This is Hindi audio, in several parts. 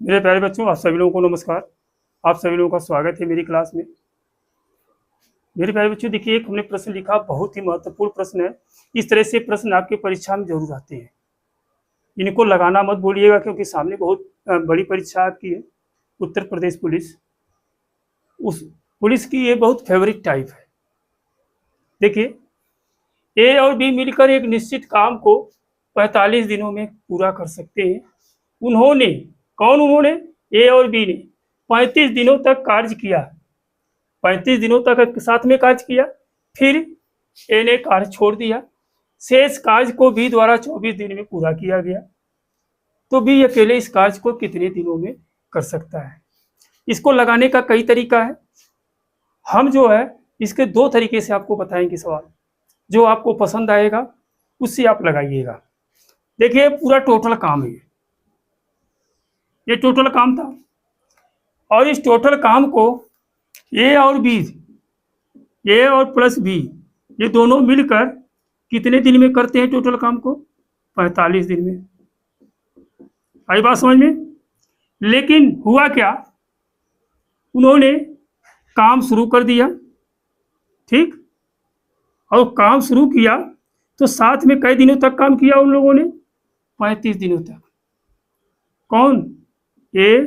मेरे प्यारे बच्चों, आप सभी लोगों को नमस्कार। आप सभी लोगों का स्वागत है मेरी क्लास में। मेरे प्यारे बच्चों, देखिए, एक हमने प्रश्न लिखा, बहुत ही महत्वपूर्ण प्रश्न है। इस तरह से प्रश्न आपके परीक्षा में जरूर आते हैं। इनको लगाना मत भूलिएगा, क्योंकि सामने बहुत बड़ी परीक्षा आपकी है, उत्तर प्रदेश पुलिस। उस पुलिस की ये बहुत फेवरेट टाइप है। देखिए, ए और बी मिलकर एक निश्चित काम को 45 दिनों में पूरा कर सकते हैं। उन्होंने, कौन उन्होंने? ए और बी ने 35 दिनों तक कार्य किया। 35 दिनों तक साथ में कार्य किया, फिर ए ने कार्य छोड़ दिया। शेष कार्य को बी द्वारा 24 दिन में पूरा किया गया, तो बी अकेले इस कार्य को कितने दिनों में कर सकता है? इसको लगाने का कई तरीका है। हम जो है इसके दो तरीके से आपको बताएंगे सवाल, जो आपको पसंद आएगा उससे आप लगाइएगा। देखिए, पूरा टोटल काम है, ये टोटल काम था, और इस टोटल काम को ए और बी, ए और प्लस बी, ये दोनों मिलकर कितने दिन में करते हैं टोटल काम को? 45 दिन में। आई बात समझ में? लेकिन हुआ क्या, उन्होंने काम शुरू कर दिया, ठीक, और काम शुरू किया तो साथ में कई दिनों तक काम किया उन लोगों ने? 35 दिनों तक। कौन? ए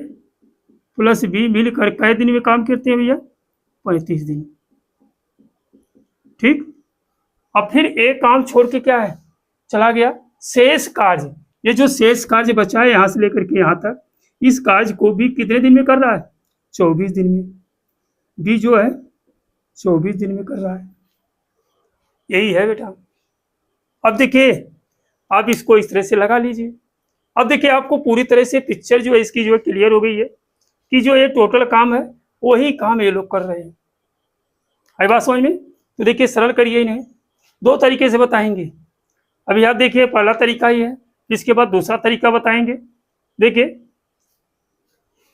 प्लस बी मिलकर कई दिन में काम करते हैं भैया? 35 दिन, ठीक। अब फिर एक काम छोड़ के क्या है, चला गया। शेष कार्य, ये जो शेष कार्य बचा है यहां से लेकर के यहां तक, इस कार्य को भी कितने दिन में कर रहा है? 24 दिन में। बी जो है 24 दिन में कर रहा है। यही है बेटा। अब देखिए, आप इसको इस तरह से लगा लीजिए। अब देखिए, आपको पूरी तरह से पिक्चर जो है इसकी जो है क्लियर हो गई है कि जो ये टोटल काम है वही काम ये लोग कर रहे हैं। आई बात समझ में? तो देखिए, सरल करिए इन्हें, दो तरीके से बताएंगे। अभी आप देखिए, पहला तरीका ये है, इसके बाद दूसरा तरीका बताएंगे। देखिए,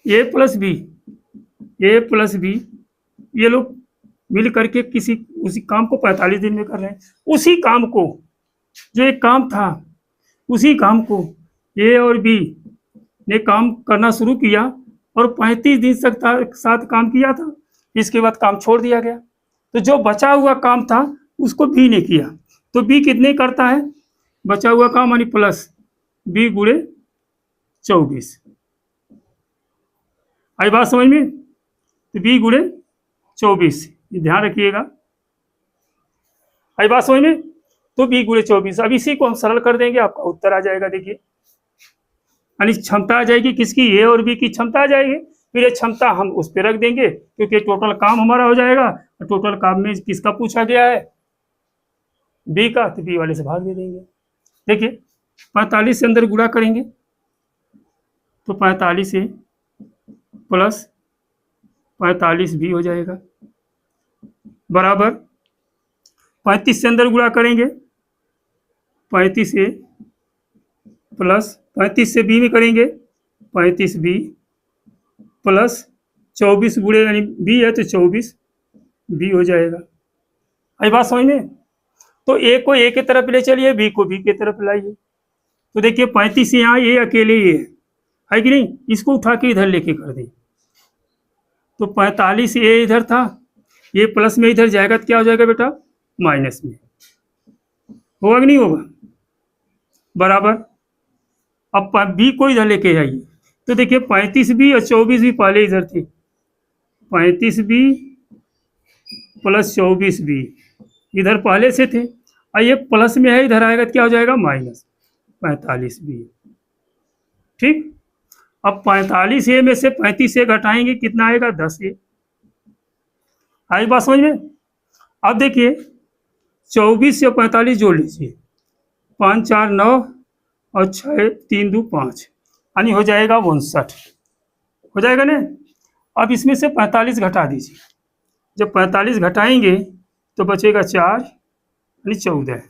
ए प्लस बी, ए प्लस बी, ये लोग मिल करके किसी उसी काम को 45 दिन में कर रहे हैं। उसी काम को, जो एक काम था, उसी काम को ए और बी ने काम करना शुरू किया और 35 दिन तक साथ काम किया था। इसके बाद काम छोड़ दिया गया, तो जो बचा हुआ काम था उसको बी ने किया। तो बी कितने करता है? बचा हुआ काम यानी प्लस बी गुणे 24। आई बात समझ में? तो बी गुणे 24, ध्यान रखिएगा। आई बात समझ में? तो बी गुणे 24। अब इसी को हम सरल कर देंगे, आपका उत्तर आ जाएगा। देखिए, यानी क्षमता आ जाएगी किसकी? ए और बी की क्षमता आ जाएगी। फिर ये क्षमता हम उस पर रख देंगे, क्योंकि टोटल काम हमारा हो जाएगा। टोटल काम में किसका पूछा गया है? बी का, तो बी वाले से भाग दे देंगे। देखिए, 45 से अंदर गुणा करेंगे तो 45 ए प्लस 45 बी हो जाएगा, बराबर 35 से अंदर गुणा करेंगे 35 ए प्लस 35 से बी में करेंगे 35 बी प्लस 24 गुणे, यानी बी है तो 24 बी हो जाएगा। आई बात समझ में? तो ए को ए के तरफ ले चलिए, बी को बी के तरफ लाइए। तो देखिए, 35 यहाँ ये अकेले ही है कि नहीं? इसको उठा के इधर लेके कर दें तो 45 ये इधर था, ये प्लस में इधर जाएगा तो क्या हो जाएगा बेटा? माइनस में। होगा कि नहीं होगा? बराबर। अब बी को इधर लेके जाइए, तो देखिए 35 बी और 24 भी पहले इधर थे। 35 बी प्लस 24 बी इधर पहले से थे, और ये प्लस में है, इधर आएगा तो क्या हो जाएगा? माइनस 45 बी, ठीक। अब 45 ए में से 35 ए घटाएंगे, कितना आएगा? 10 ए। आई बात समझ में? अब देखिए, 24 से 45 जोड़ लीजिए, 5 4 9 और 6 3 2 5, यानी हो जाएगा 59। हो जाएगा ना? अब इसमें से 45 घटा दीजिए। जब 45 घटाएंगे तो बचेगा 4, यानी 14।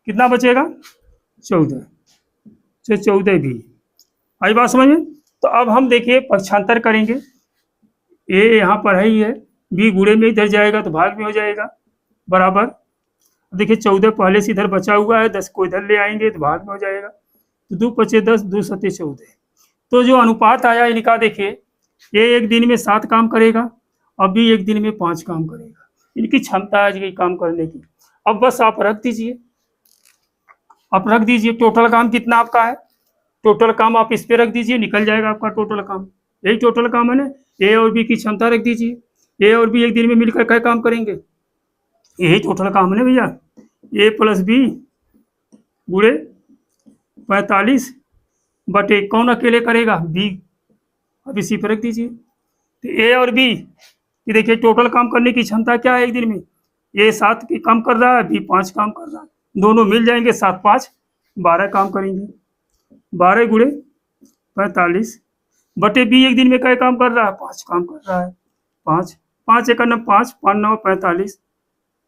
कितना बचेगा? 14। 14 भी। आई बात समझ में? तो अब हम देखिए पक्षांतर करेंगे। ए यहाँ पर है ही है, बी गुणे में इधर जाएगा तो भाग में हो जाएगा, बराबर। देखिए 14 पहले से इधर बचा हुआ है, 10 को इधर ले आएंगे तो भाग में हो जाएगा। तो 2 × 5 = 10, 2 × 7 = 14। तो जो अनुपात आया इनका देखिए, ये एक दिन में 7 काम करेगा, अभी एक दिन में 5 काम करेगा। इनकी क्षमता है काम करने की। अब बस आप रख दीजिए, आप रख दीजिए टोटल काम कितना आपका है, टोटल काम आप इस पे रख दीजिए, निकल जाएगा आपका टोटल काम। यही टोटल काम है ना। ए और बी की क्षमता रख दीजिए, ए और बी एक दिन में मिलकर क्या काम करेंगे, यही टोटल काम है ना भैया। ए प्लस बी गुणे 45 बटे कौन अकेले करेगा, बी। अब इसी पर रख दीजिए। तो ए और बी ये देखिए टोटल काम करने की क्षमता क्या है एक दिन में, ए 7 की काम कर रहा है, बी 5 काम कर रहा है, दोनों मिल जाएंगे 7 5 12 काम करेंगे। 12 गुणे 45 बटे बी एक दिन में क्या काम कर रहा है, 5 काम कर रहा है। 5 5 एक 9 5 5 9 45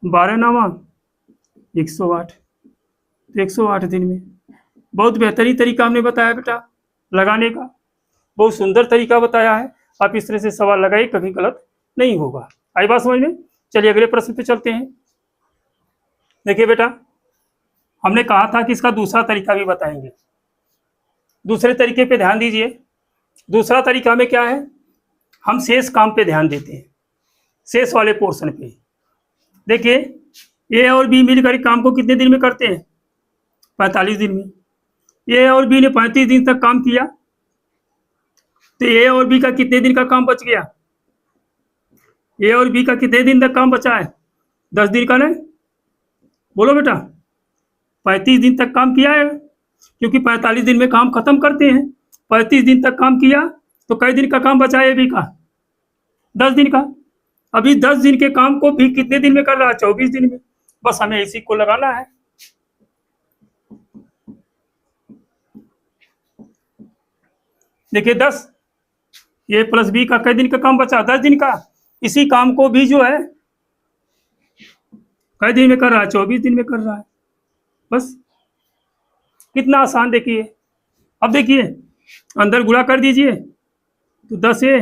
12 9 108, तो 108 दिन में। बहुत बेहतरीन तरीका हमने बताया बेटा लगाने का, बहुत सुंदर तरीका बताया है। आप इस तरह से सवाल लगाइए, कभी गलत नहीं होगा। आई बात समझ में। चलिए अगले प्रश्न पे चलते हैं। देखिए बेटा, हमने कहा था कि इसका दूसरा तरीका भी बताएंगे। दूसरे तरीके पे ध्यान दीजिए। दूसरा तरीका में क्या है, हम शेष काम पे ध्यान देते हैं, शेष वाले पोर्शन पे। देखिए ए और बी मिलकर काम को कितने दिन में करते हैं, 45 दिन में। ए और बी ने 35 दिन तक काम किया, तो ए और बी का कितने दिन का काम बच गया, ए और बी का कितने दिन तक काम बचा है, 10 दिन का। नहीं बोलो बेटा, 35 दिन तक काम किया है, क्योंकि 45 दिन में काम खत्म करते हैं। 35 दिन तक काम किया तो कई दिन का काम बचा है ए बी का, 10 दिन का। अभी 10 दिन के काम को भी कितने दिन में कर रहा है, 24 दिन में। बस हमें इसी को लगाना है। देखिए 10 ए प्लस बी का कई दिन का काम बचा, 10 दिन का। इसी काम को भी जो है कई दिन में कर रहा है, 24 दिन में कर रहा है। बस कितना आसान। देखिए अब देखिए अंदर गुणा कर दीजिए, तो 10 ए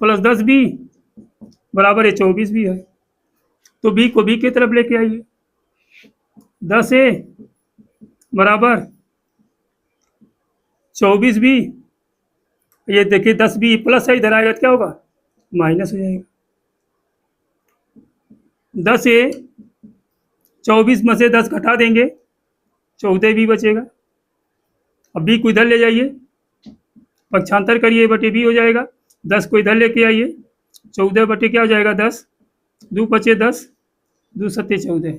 प्लस 10 बी बराबर है 24 भी है। तो बी को बी की तरफ लेके आइए, 10 ए बराबर 24 बी। ये देखिए 10 बी प्लस है, इधर आएगा तो क्या होगा, माइनस हो जाएगा। 10 ए 24 में से 10 घटा देंगे, 14 बी बचेगा। अब बी को इधर ले जाइए, पक्षांतर करिए, बटे बी हो जाएगा। 10 को इधर लेके आइए, 14 बटे क्या हो जाएगा 10, 2 बचे 10, 2 सत्ते 14।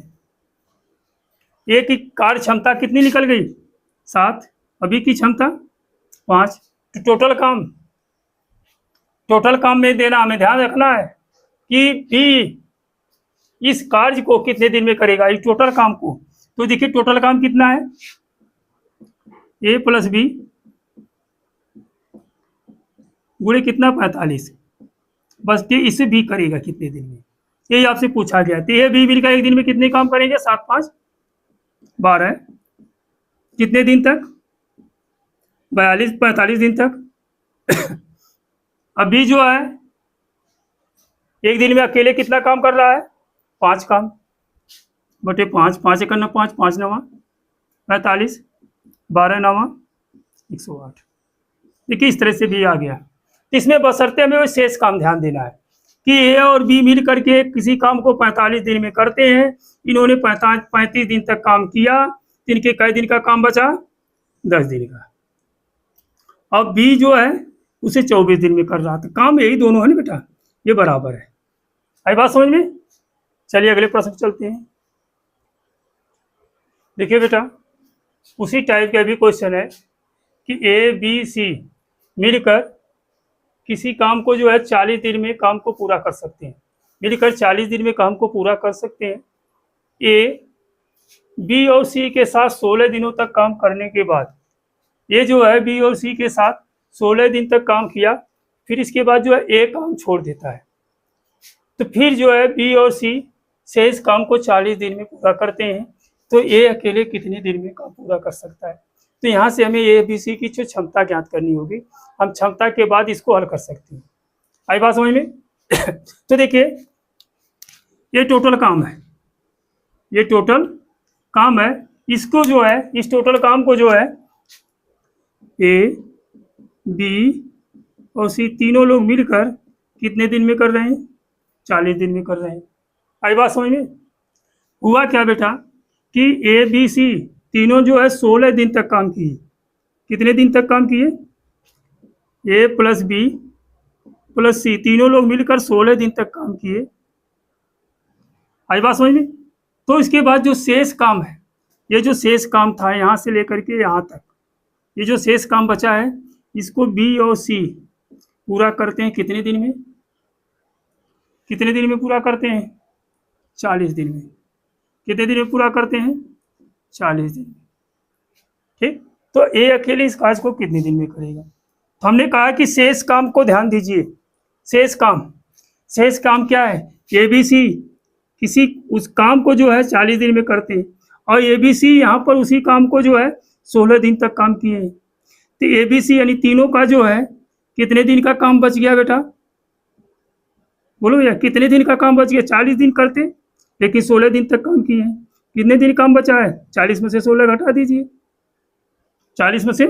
एक की कार्य क्षमता कितनी निकल गई, 7। अभी की क्षमता 5। तो टोटल काम में देना, हमें ध्यान रखना है कि बी इस कार्य को कितने दिन में करेगा, इस टोटल काम को। तो देखिए टोटल काम कितना है, ए प्लस बी गुणे कितना 45। बस ये इसे भी करेगा कितने दिन में, यही आपसे पूछा गया। तो ये बी मिलकर एक दिन में कितने काम करेंगे, 7 5 12। कितने दिन तक, 45 दिन तक। अभी जो है एक दिन में अकेले कितना काम कर रहा है, 5 काम, बटे 5 5 एक 9 5 5 9 45 12 9 108। देखिए इस तरह से भी आ गया। इसमें बशर्ते हमें वो शेष काम ध्यान देना है कि ए और बी मिल करके किसी काम को 45 दिन में करते हैं। इन्होंने 35 दिन तक काम किया, इनके कई दिन का काम बचा, 10 दिन का। अब बी जो है उसे 24 दिन में कर रहा था काम, यही दोनों है ना बेटा, ये बराबर है। आई बात समझ में। चलिए अगले प्रश्न चलते हैं। देखिए बेटा उसी टाइप का भी क्वेश्चन है कि ए बी सी मिलकर किसी काम को जो है 40 दिन में काम को पूरा कर सकते हैं, मिलकर 40 दिन में काम को पूरा कर सकते हैं। ए बी और सी के साथ 16 दिनों तक काम करने के बाद, ये जो है बी और सी के साथ 16 दिन तक काम किया, फिर इसके बाद जो है ए काम छोड़ देता है। तो फिर जो है बी और सी शेष काम को 40 दिन में पूरा करते हैं। तो ए अकेले कितने दिन में काम पूरा कर सकता है। तो यहाँ से हमें ए बी सी की जो क्षमता ज्ञात करनी होगी, हम क्षमता के बाद इसको हल कर सकते हैं। आई बात समझ में। तो देखिए ये टोटल काम है, ये टोटल काम है। इसको जो है, इस टोटल काम को जो है ए, बी और सी तीनों लोग मिलकर कितने दिन में कर रहे हैं? 40 दिन में कर रहे हैं। आई बात समझ में? हुआ क्या बेटा कि ए बी सी तीनों जो है 16 दिन तक काम किए। कितने दिन तक काम किए? ए प्लस बी प्लस सी तीनों लोग मिलकर 16 दिन तक काम किए। आई बात समझ में? तो इसके बाद जो शेष काम है, ये जो शेष काम था यहाँ से लेकर के यहाँ तक, ये जो शेष काम बचा है इसको बी और सी पूरा करते हैं कितने दिन में? कितने दिन में पूरा करते हैं? 40 दिन में। कितने दिन में पूरा करते हैं? 40 दिन में। ठीक, तो ए अकेले इस काज को कितने दिन में करेगा? तो हमने कहा कि शेष काम को ध्यान दीजिए। शेष काम क्या है? ए बी सी किसी उस काम को जो है 40 दिन में करते हैं और ए बी सी यहाँ पर उसी काम को जो है 16 दिन तक काम किए हैं। तो ए बी सी यानी तीनों का जो है कितने दिन का काम बच गया बेटा? बोलो भैया, कितने दिन का काम बच गया? 40 दिन करते लेकिन 16 दिन तक काम किए हैं। कितने दिन काम बचा है? 40 में से 16 घटा दीजिए। 40 में से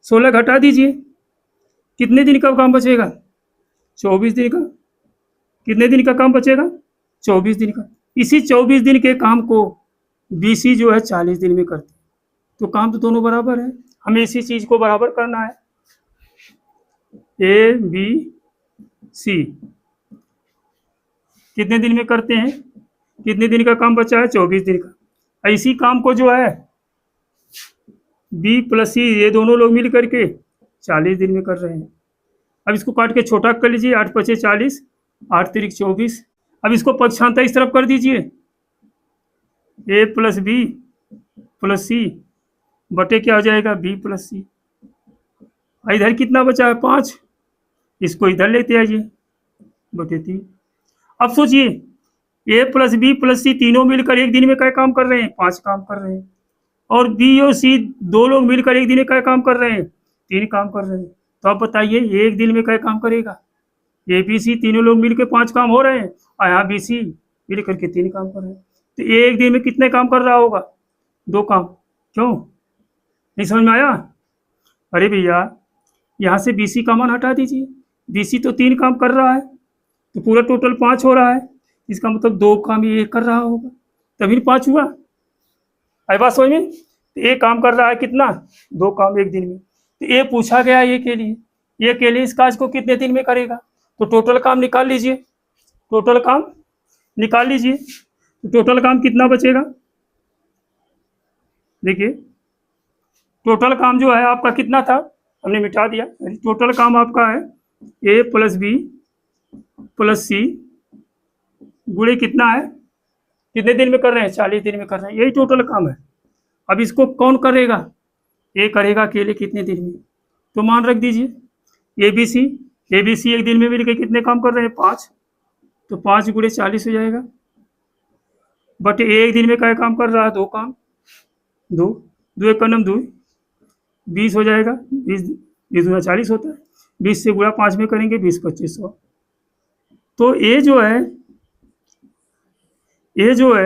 16 घटा दीजिए, कितने दिन का काम बचेगा? 24 दिन का। कितने दिन का काम बचेगा? 24 दिन का। इसी 24 दिन के काम को बी सी जो है 40 दिन में करते। तो काम तो दोनों बराबर है, हमें इसी चीज को बराबर करना है। ए बी सी कितने दिन में करते हैं? कितने दिन का काम बचा है? 24 दिन का। इसी काम को जो है बी प्लस सी ये दोनों लोग मिल करके 40 दिन में कर रहे हैं। अब इसको काट के छोटा कर लीजिए, 8 पचे 40, 8 तिरिक 24। अब इसको पक्षांतर इस तरफ कर दीजिए, ए प्लस बी प्लस सी बटे क्या हो जाएगा? बी प्लस सी। इधर कितना बचा है? 5। इसको इधर लेते आइए, बटे 3। अब सोचिए, ए प्लस बी प्लस सी तीनों मिलकर एक दिन में क्या काम कर रहे हैं? 5 काम कर रहे हैं। और बी और सी दो लोग मिलकर एक दिन में क्या काम कर रहे हैं? 3 काम कर रहे हैं। तो अब बताइए एक दिन में क्या काम करेगा? ए बी सी तीनों लोग मिलकर 5 काम हो रहे हैं और यहाँ बी सी मिल करके 3 काम कर रहे हैं। तो एक दिन में कितने काम कर रहा होगा? 2 काम। क्यों? नहीं समझ में आया? अरे भैया, यहाँ से बी सी का मान हटा दीजिए। बी सी तो 3 काम कर रहा है, तो पूरा टोटल 5 हो रहा है। इसका मतलब 2 काम ये कर रहा होगा, तभी 5 हुआ। आई बात समझ में? तो ये काम कर रहा है कितना? 2 काम एक दिन में। तो ये पूछा गया ये के लिए, ये के लिए इस काज को कितने दिन में करेगा? तो टोटल काम निकाल लीजिए। टोटल काम निकाल लीजिए, तो टोटल काम कितना बचेगा? देखिए, टोटल काम जो है आपका कितना था, हमने मिटा दिया। टोटल काम आपका है ए प्लस बी प्लस सी गुणे कितना है? कितने दिन में कर रहे हैं? 40 दिन में कर रहे हैं। यही टोटल काम है। अब इसको कौन करेगा? ए करेगा अकेले कितने दिन में? तो मान रख दीजिए ए बी सी एक दिन में मिलकर कितने काम कर रहे हैं? 5। तो 5 गुणे 40 हो जाएगा, बट एक दिन में क्या काम कर रहा है? 2 काम। 2 2 एक नम 2 20 हो जाएगा। 20 गुना 40 होता है। 20 से गुणा 5 में करेंगे 20 2500। तो ये जो है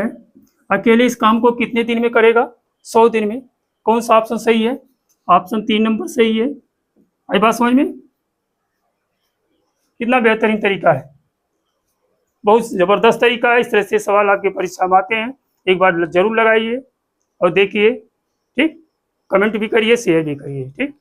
अकेले इस काम को कितने दिन में करेगा? 100 दिन में। कौन सा ऑप्शन सही है? ऑप्शन 3 नंबर सही है। आई बात समझ में? कितना बेहतरीन तरीका है, बहुत ज़बरदस्त तरीका है। इस तरह से सवाल आपके परीक्षा में आते हैं, एक बार जरूर लगाइए और देखिए। ठीक, कमेंट भी करिए, शेयर भी करिए। ठीक।